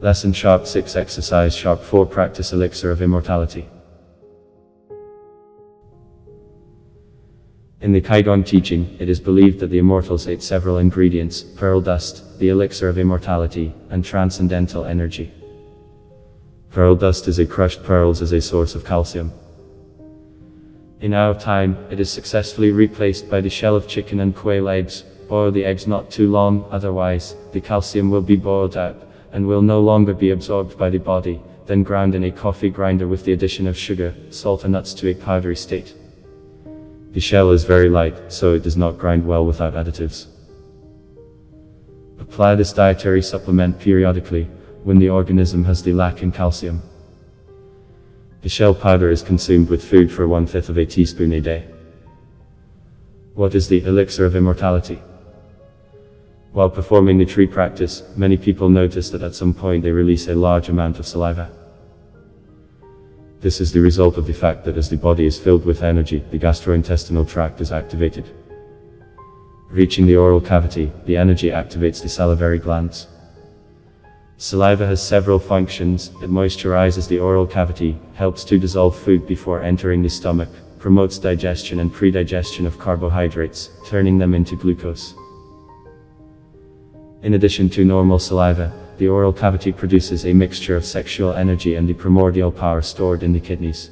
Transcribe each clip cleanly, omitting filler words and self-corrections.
Lesson Sharp 6 Exercise Sharp 4 Practice Elixir of Immortality. In the QIGONG teaching, it is believed that the immortals ate several ingredients: pearl dust, the elixir of immortality, and transcendental energy. Pearl dust is crushed pearls as a source of calcium. In our time, it is successfully replaced by the shell of chicken and quail eggs. Boil the eggs not too long, otherwise, the calcium will be boiled out, and will no longer be absorbed by the body, then ground in a coffee grinder with the addition of sugar, salt and nuts to a powdery state. The shell is very light, so it does not grind well without additives. Apply this dietary supplement periodically, when the organism has the lack in calcium. The shell powder is consumed with food for 1/5 of a teaspoon a day. What is the elixir of immortality? While performing the tree practice, many people notice that at some point they release a large amount of saliva. This is the result of the fact that as the body is filled with energy, the gastrointestinal tract is activated. Reaching the oral cavity, the energy activates the salivary glands. Saliva has several functions. It moisturizes the oral cavity, helps to dissolve food before entering the stomach, promotes digestion and predigestion of carbohydrates, turning them into glucose. In addition to normal saliva, the oral cavity produces a mixture of sexual energy and the primordial power stored in the kidneys.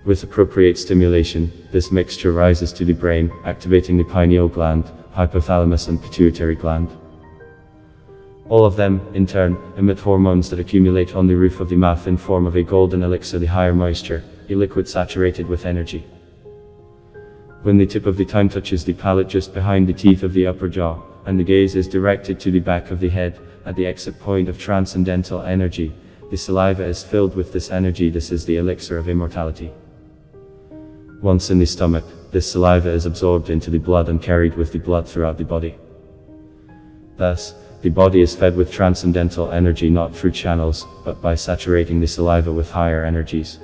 With appropriate stimulation, this mixture rises to the brain, activating the pineal gland, hypothalamus and pituitary gland. All of them, in turn, emit hormones that accumulate on the roof of the mouth in form of a golden elixir, the higher moisture, a liquid saturated with energy. When the tip of the tongue touches the palate just behind the teeth of the upper jaw, and the gaze is directed to the back of the head, at the exit point of transcendental energy, the saliva is filled with this energy. This is the elixir of immortality. Once in the stomach, this saliva is absorbed into the blood and carried with the blood throughout the body. Thus, the body is fed with transcendental energy not through channels, but by saturating the saliva with higher energies.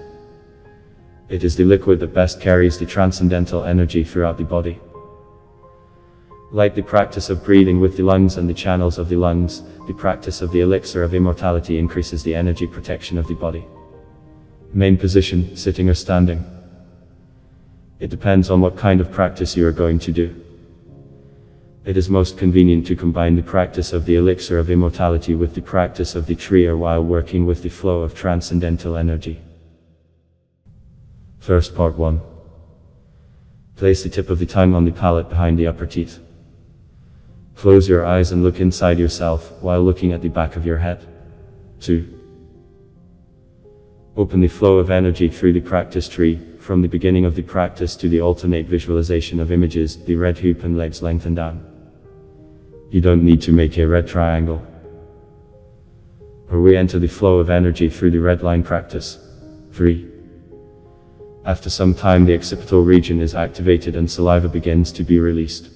It is the liquid that best carries the transcendental energy throughout the body. Like the practice of breathing with the lungs and the channels of the lungs, the practice of the elixir of immortality increases the energy protection of the body. Main position, sitting or standing. It depends on what kind of practice you are going to do. It is most convenient to combine the practice of the elixir of immortality with the practice of the tree, or while working with the flow of transcendental energy. First part 1. Place the tip of the tongue on the palate behind the upper teeth. Close your eyes and look inside yourself, while looking at the back of your head. 2. Open the flow of energy through the practice tree, from the beginning of the practice to the alternate visualization of images, the red hoop and legs lengthen down. You don't need to make a red triangle. Or we enter the flow of energy through the red line practice. 3. After some time the occipital region is activated and saliva begins to be released.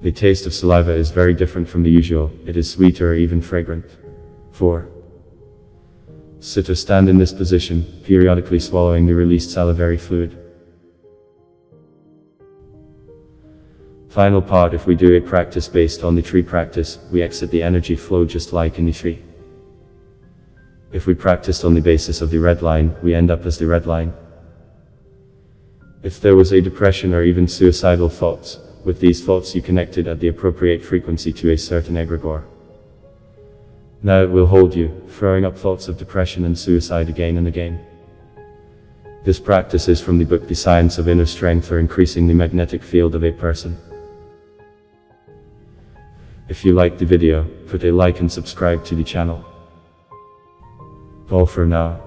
The taste of saliva is very different from the usual. It is sweeter or even fragrant. 4. Sit or stand in this position, periodically swallowing the released salivary fluid. Final part: if we do a practice based on the tree practice, we exit the energy flow just like in the tree. If we practiced on the basis of the red line, we end up as the red line. If there was a depression or even suicidal thoughts, with these thoughts you connected at the appropriate frequency to a certain egregore. Now it will hold you, throwing up thoughts of depression and suicide again and again. This practice is from the book The Science of Inner Strength, or increasing the magnetic field of a person. If you liked the video, put a like and subscribe to the channel. All for now.